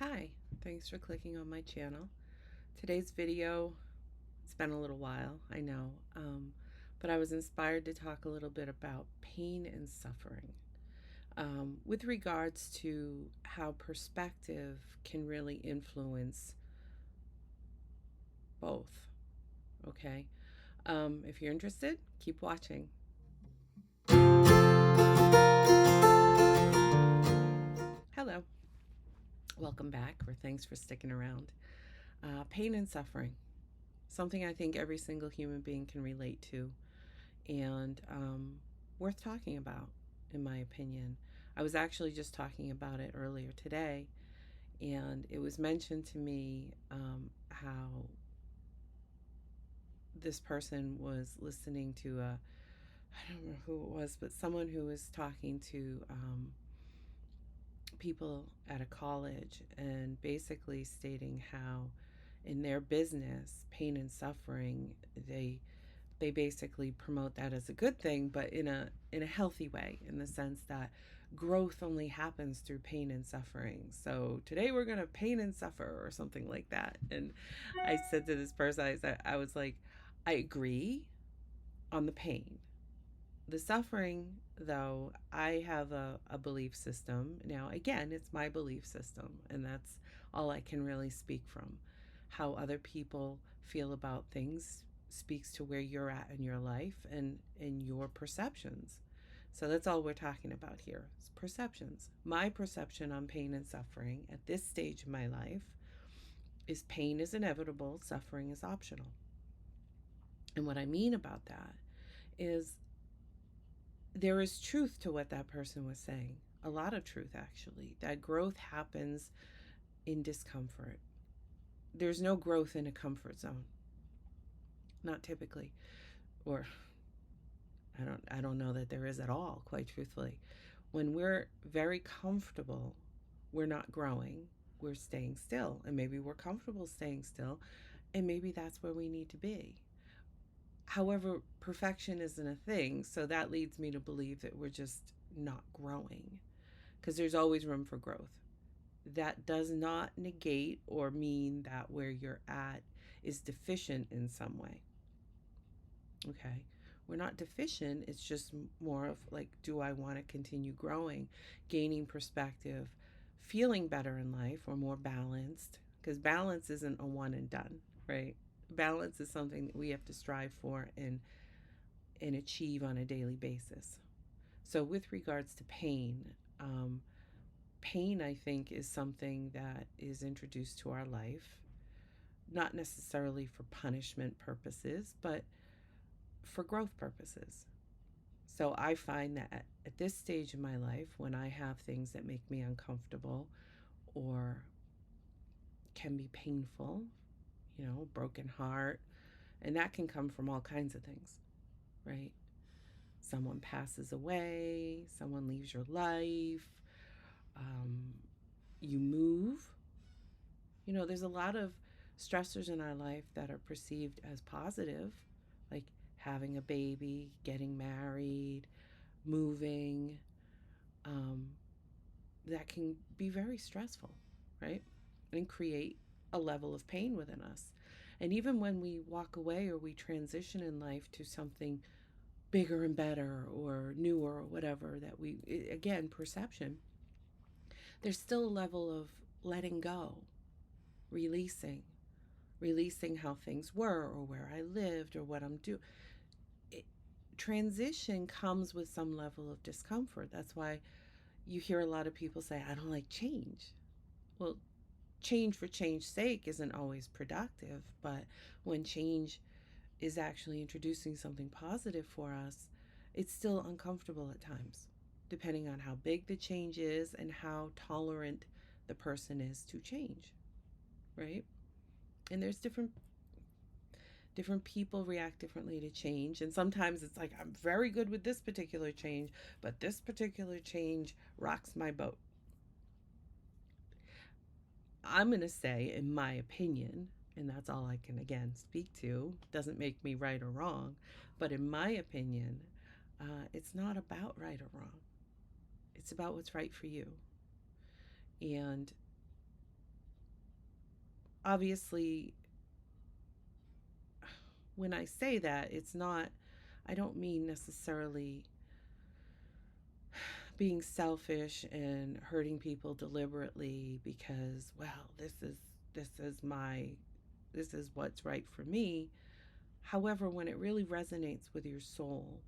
Hi, thanks for clicking on my channel. Today's video, it's been a little while, I know, but I was inspired to talk a little bit about pain and suffering with regards to how perspective can really influence both, okay? If you're interested, keep watching. Hello, welcome back, or thanks for sticking around. Pain and suffering, something I think every single human being can relate to, and worth talking about, in my opinion. I was actually just talking about it earlier today, and it was mentioned to me how this person was listening to I don't remember who it was, but someone who was talking to people at a college and basically stating how in their business, pain and suffering, they basically promote that as a good thing, but in a healthy way, in the sense that growth only happens through pain and suffering. So today we're gonna pain and suffer, or something like that. And I said to this person, I was like, I agree on the pain. The suffering, though, I have a belief system. Now, again, it's my belief system, and that's all I can really speak from. How other people feel about things speaks to where you're at in your life and your perceptions. So that's all we're talking about here. It's perceptions. My perception on pain and suffering at this stage of my life is pain is inevitable, suffering is optional. And what I mean about that is there is truth to what that person was saying. A lot of truth, actually. That growth happens in discomfort. There's no growth in a comfort zone, not typically. Or I don't know that there is at all, quite truthfully. When we're very comfortable, we're not growing. We're staying still. And maybe we're comfortable staying still, and maybe that's where we need to be. However, perfection isn't a thing, so that leads me to believe that we're just not growing, because there's always room for growth. That does not negate or mean that where you're at is deficient in some way. Okay. We're not deficient. It's just more of like, do I want to continue growing, gaining perspective, feeling better in life, or more balanced? Because balance isn't a one and done, right? Balance is something that we have to strive for and achieve on a daily basis. So, with regards to pain, pain, I think, is something that is introduced to our life, not necessarily for punishment purposes, but for growth purposes. So I find that at this stage of my life, when I have things that make me uncomfortable or can be painful, broken heart, and that can come from all kinds of things, right? Someone passes away, someone leaves your life, um, you move. There's a lot of stressors in our life that are perceived as positive, like having a baby, getting married, moving, um, that can be very stressful, right? And create a level of pain within us. And even when we walk away or we transition in life to something bigger and better or newer or whatever, that again, perception, there's still a level of letting go, releasing, releasing how things were or where I lived or what I'm doing. Transition comes with some level of discomfort. That's why you hear a lot of people say, I don't like change. Well, change for change's sake isn't always productive, but when change is actually introducing something positive for us, it's still uncomfortable at times, depending on how big the change is and how tolerant the person is to change, right? And there's different people react differently to change, and sometimes it's like, I'm very good with this particular change, but this particular change rocks my boat. I'm going to say, in my opinion, and that's all I can again speak to, doesn't make me right or wrong, but in my opinion, it's not about right or wrong. It's about what's right for you. And obviously, when I say that, it's not, I don't mean necessarily being selfish and hurting people deliberately because, well, this is this is what's right for me. However, when it really resonates with your soul,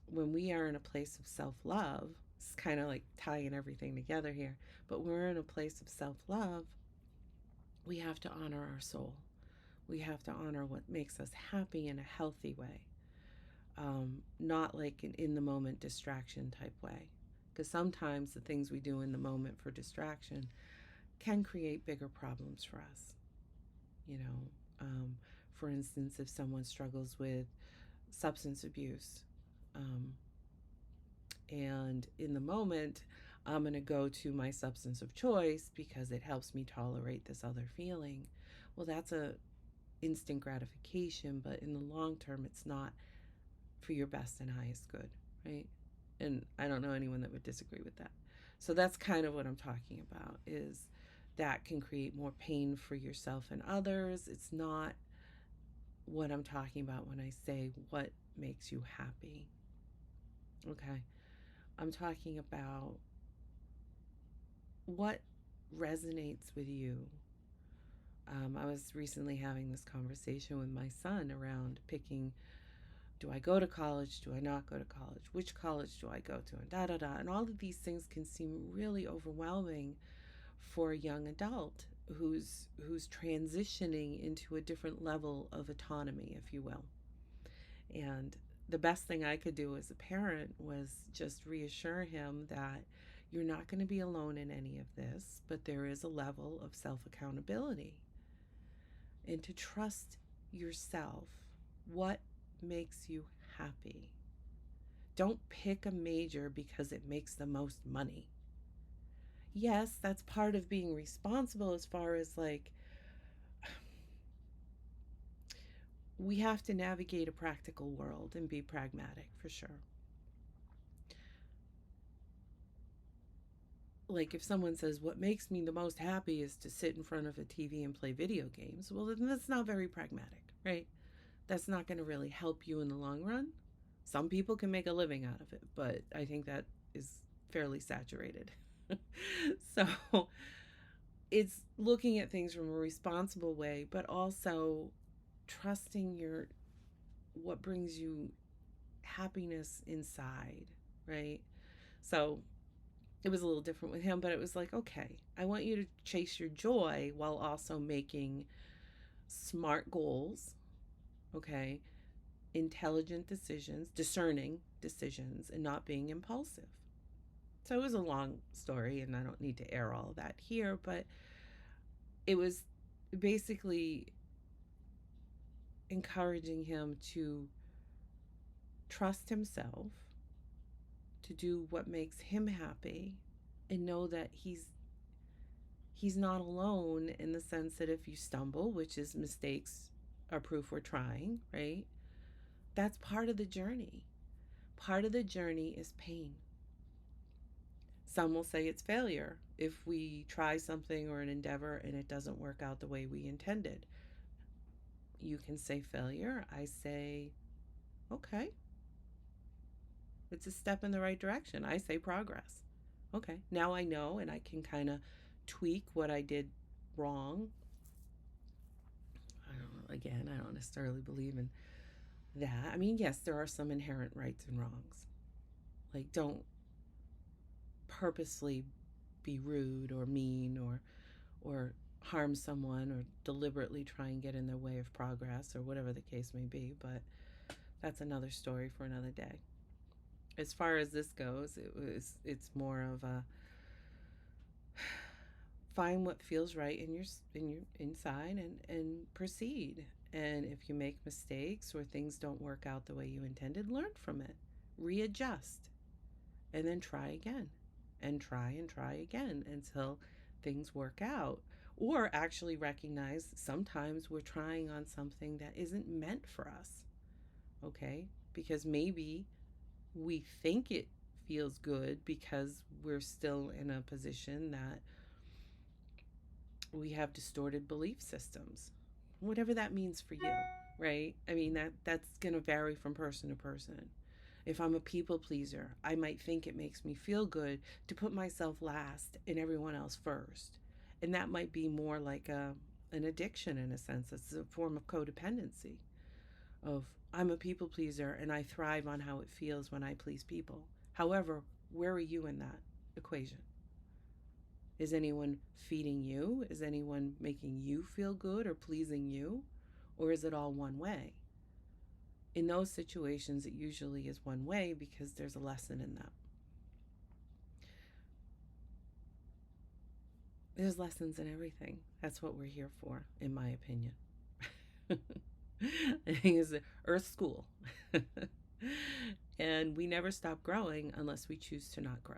when we are in a place of self-love, it's kind of like tying everything together here, but we're in a place of self-love, we have to honor our soul. We have to honor what makes us happy in a healthy way, not like an in the moment distraction type way. Because sometimes the things we do in the moment for distraction can create bigger problems for us. You know, for instance, if someone struggles with substance abuse, um, and in the moment, I'm going to go to my substance of choice because it helps me tolerate this other feeling. Well, that's a instant gratification, but in the long term, it's not for your best and highest good, right? And I don't know anyone that would disagree with that. So that's kind of what I'm talking about, is that can create more pain for yourself and others. It's not what I'm talking about when I say what makes you happy. Okay. I'm talking about what resonates with you. I was recently having this conversation with my son around picking, do I go to college? Do I not go to college? Which college do I go to? And da da da. And all of these things can seem really overwhelming for a young adult who's transitioning into a different level of autonomy, if you will. And the best thing I could do as a parent was just reassure him that you're not going to be alone in any of this, but there is a level of self accountability and to trust yourself. What makes you happy? Don't pick a major because it makes the most money. Yes, that's part of being responsible as far as like we have to navigate a practical world and be pragmatic for sure. Like if someone says what makes me the most happy is to sit in front of a TV and play video games, well then that's not very pragmatic, right? That's not going to really help you in the long run. Some people can make a living out of it, but I think that is fairly saturated. So it's looking at things from a responsible way, but also trusting your what brings you happiness inside, right? So it was a little different with him, but it was like, okay, I want you to chase your joy while also making smart goals, okay? Intelligent decisions, discerning decisions, and not being impulsive. So it was a long story, and I don't need to air all of that here, but it was basically encouraging him to trust himself, to do what makes him happy, and know that he's not alone in the sense that if you stumble, which is mistakes are proof we're trying, right? That's part of the journey. Part of the journey is pain. Some will say it's failure if we try something or an endeavor and it doesn't work out the way we intended. You can say failure. I say, okay, it's a step in the right direction. I say progress. Okay, now I know and I can kind of tweak what I did wrong. I don't know, again, I don't necessarily believe in that. I mean, yes, there are some inherent rights and wrongs. Like, don't purposely be rude or mean or harm someone or deliberately try and get in their way of progress or whatever the case may be, but that's another story for another day. As far as this goes, it's more of a find what feels right in your inside and proceed. And if you make mistakes or things don't work out the way you intended, learn from it. Readjust and then try again and try again until things work out. Or actually recognize sometimes we're trying on something that isn't meant for us, okay? Because maybe we think it feels good because we're still in a position that We have distorted belief systems, whatever that means for you, right? I mean, that's going to vary from person to person. If I'm a people pleaser, I might think it makes me feel good to put myself last and everyone else first. And that might be more like an addiction in a sense. It's a form of codependency of I'm a people pleaser and I thrive on how it feels when I please people. However, where are you in that equation? Is anyone feeding you? Is anyone making you feel good or pleasing you? Or is it all one way? In those situations, it usually is one way because there's a lesson in that. There's lessons in everything. That's what we're here for, in my opinion. I think it's Earth School. And we never stop growing unless we choose to not grow,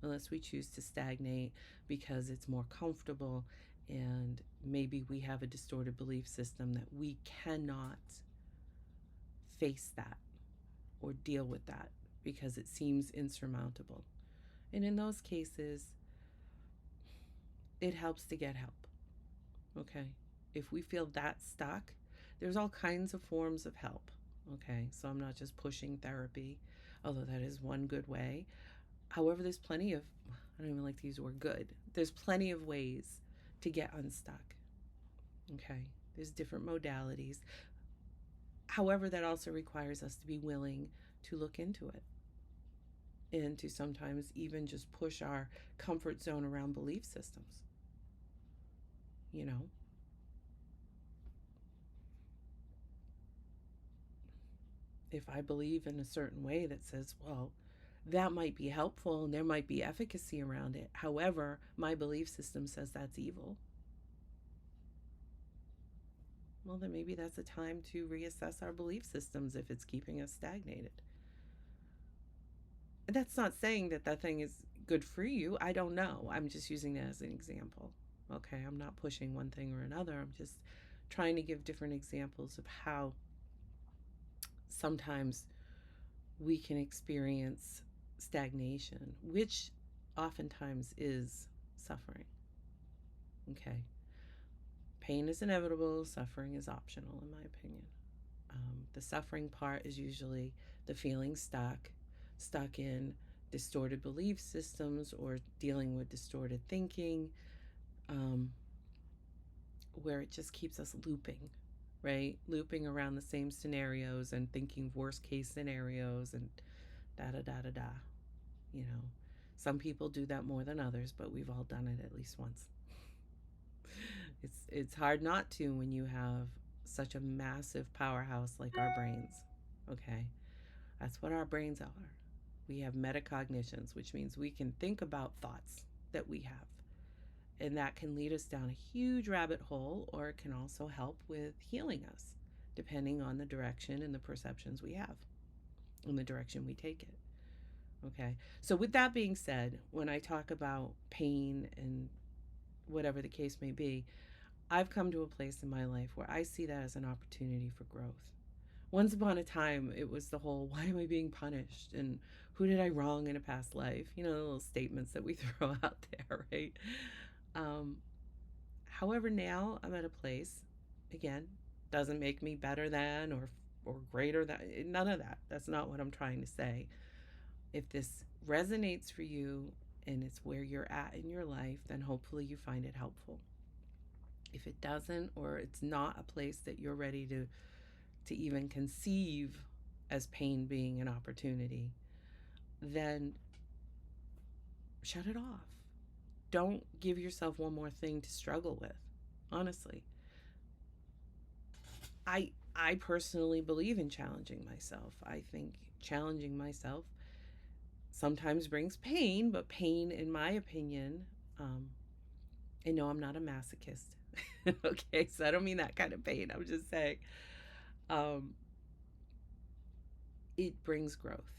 unless we choose to stagnate because it's more comfortable and maybe we have a distorted belief system that we cannot face that or deal with that because it seems insurmountable. And in those cases, it helps to get help. Okay. If we feel that stuck, there's all kinds of forms of help. Okay. So I'm not just pushing therapy, although that is one good way. However, there's plenty of, I don't even like to use the word good, there's plenty of ways to get unstuck. Okay. There's different modalities. However, that also requires us to be willing to look into it and to sometimes even just push our comfort zone around belief systems. You know, if I believe in a certain way that says, well, that might be helpful and there might be efficacy around it. However, my belief system says that's evil. Well, then maybe that's a time to reassess our belief systems if it's keeping us stagnated. And that's not saying that that thing is good for you. I don't know. I'm just using that as an example. Okay, I'm not pushing one thing or another. I'm just trying to give different examples of how sometimes we can experience stagnation, which oftentimes is suffering. Okay. Pain is inevitable, suffering is optional, in my opinion. The suffering part is usually the feeling stuck in distorted belief systems or dealing with distorted thinking, um, where it just keeps us looping, right? Looping around the same scenarios and thinking worst case scenarios and da da da da da. You know, some people do that more than others, but we've all done it at least once. It's hard not to when you have such a massive powerhouse like our brains. Okay, that's what our brains are. We have metacognitions, which means we can think about thoughts that we have, and that can lead us down a huge rabbit hole, or it can also help with healing us, depending on the direction and the perceptions we have, and the direction we take it. Okay, so with that being said, when I talk about pain and whatever the case may be, I've come to a place in my life where I see that as an opportunity for growth. Once upon a time, it was the whole, why am I being punished? And who did I wrong in a past life? You know, the little statements that we throw out there, right? Um, However, now I'm at a place, again, doesn't make me better than or greater than, none of that. That's not what I'm trying to say. If this resonates for you and it's where you're at in your life, then hopefully you find it helpful. If it doesn't, or it's not a place that you're ready to even conceive as pain being an opportunity, then shut it off. Don't give yourself one more thing to struggle with. Honestly, I personally believe in challenging myself. I think challenging myself sometimes brings pain, but pain, in my opinion, I know I'm not a masochist. Okay, so I don't mean that kind of pain. I'm just saying, um, it brings growth.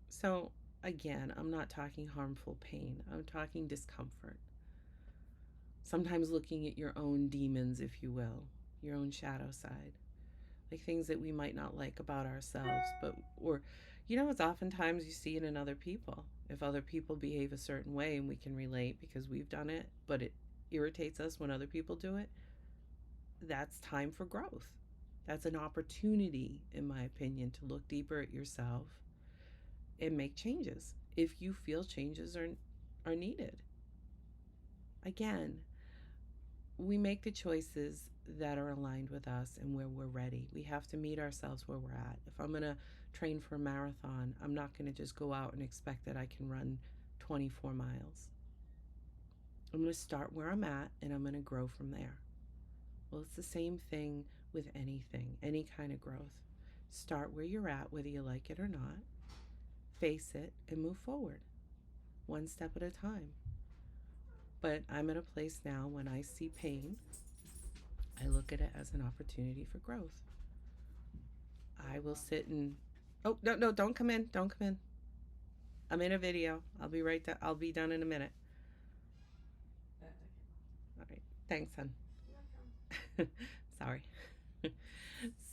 So again, I'm not talking harmful pain. I'm talking discomfort. Sometimes looking at your own demons, if you will, your own shadow side, like things that we might not like about ourselves, but or it's oftentimes you see it in other people. If other people behave a certain way and we can relate because we've done it, but irritates us when other people do it, that's time for growth. That's an opportunity, in my opinion, to look deeper at yourself and make changes if you feel changes are needed. Again, we make the choices that are aligned with us and where we're ready. We have to meet ourselves where we're at. If I'm going to train for a marathon, I'm not going to just go out and expect that I can run 24 miles. I'm going to start where I'm at and I'm going to grow from there. Well, it's the same thing with anything, any kind of growth. Start where you're at, whether you like it or not, face it, and move forward, one step at a time. But I'm at a place now when I see pain, I look at it as an opportunity for growth. I will sit and, oh, no, no, don't come in. Don't come in. I'm in a video. I'll be right there. I'll be done in a minute. All right. Thanks, hon. Sorry.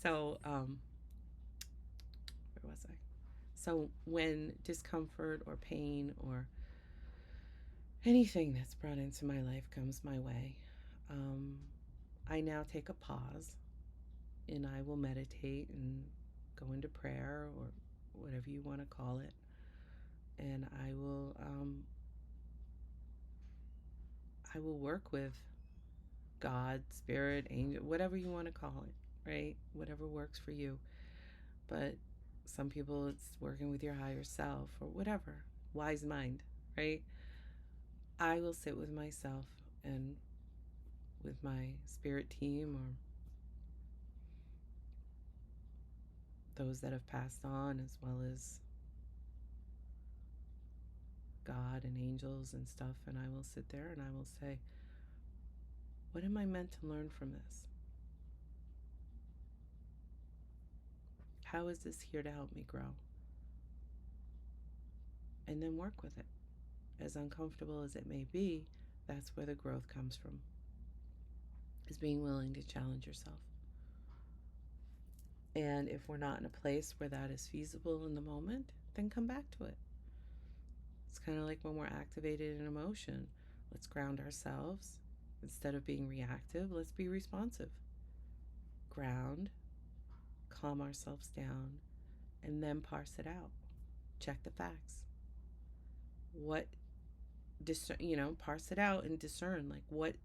So, where was I? So when discomfort or pain or anything that's brought into my life comes my way, I now take a pause and I will meditate and go into prayer or whatever you want to call it. And I will work with God, spirit, angel, whatever you want to call it, right? Whatever works for you. But some people it's working with your higher self or whatever, wise mind, right? I will sit with myself and with my spirit team or those that have passed on, as well as God and angels and stuff, and I will sit there and I will say, what am I meant to learn from this? How is this here to help me grow? And then work with it. As uncomfortable as it may be, that's where the growth comes from, is being willing to challenge yourself. And if we're not in a place where that is feasible in the moment, then come back to it. It's kind of like when we're activated in emotion. Let's ground ourselves. Instead of being reactive, let's be responsive. Ground, calm ourselves down, and then parse it out. Check the facts. Parse it out and discern like what,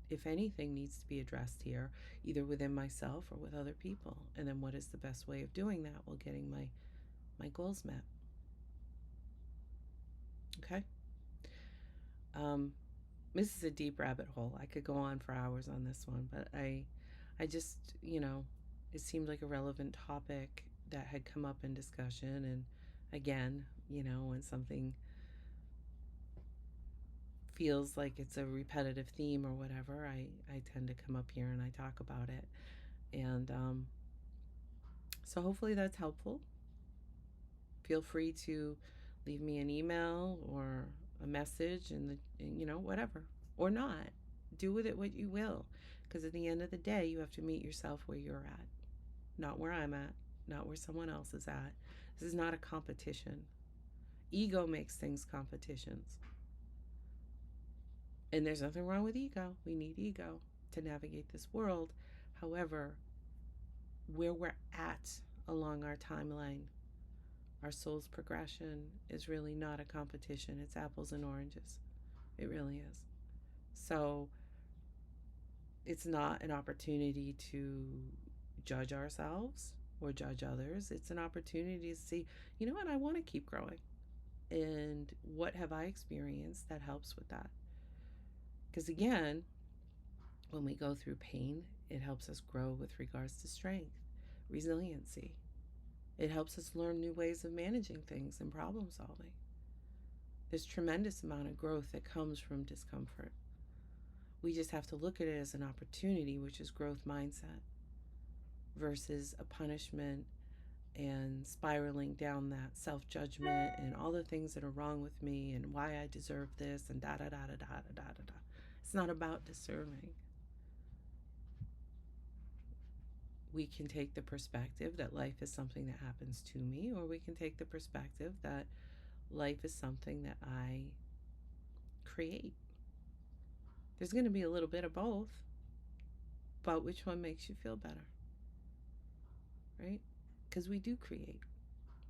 if anything, needs to be addressed here, either within myself or with other people. And then what is the best way of doing that while getting my goals met? Okay. This is a deep rabbit hole. I could go on for hours on this one, but I just, it seemed like a relevant topic that had come up in discussion. And again, when something feels like it's a repetitive theme or whatever, I tend to come up here and I talk about it. And so hopefully that's helpful. Feel free to leave me an email or a message and whatever, or not. Do with it what you will, because at the end of the day, you have to meet yourself where you're at, not where I'm at, not where someone else is at. This is not a competition. Ego makes things competitions. And there's nothing wrong with ego. We need ego to navigate this world. However, where we're at along our timeline, our soul's progression is really not a competition. It's apples and oranges. It really is. So it's not an opportunity to judge ourselves or judge others. It's an opportunity to see, you know what, I want to keep growing. And what have I experienced that helps with that? Because again, when we go through pain, it helps us grow with regards to strength, resiliency. It helps us learn new ways of managing things and problem solving. There's tremendous amount of growth that comes from discomfort. We just have to look at it as an opportunity, which is growth mindset, versus a punishment and spiraling down that self-judgment and all the things that are wrong with me and why I deserve this and da da da da da da da da. It's not about deserving. We can take the perspective that life is something that happens to me, or we can take the perspective that life is something that I create. There's going to be a little bit of both, but which one makes you feel better, right? Because we do create.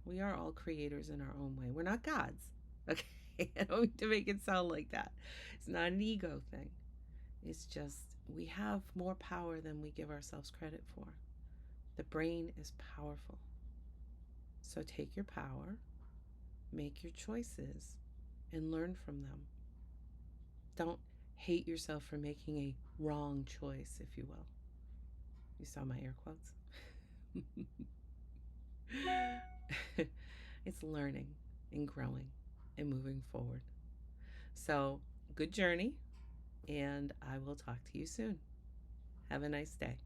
We are all creators in our own way. We're not gods. Okay. I don't mean to make it sound like that. It's not an ego thing. It's just we have more power than we give ourselves credit for. The brain is powerful. So take your power, make your choices, and learn from them. Don't hate yourself for making a wrong choice, if you will. You saw my air quotes? It's learning and growing and moving forward. So, good journey, and I will talk to you soon. Have a nice day.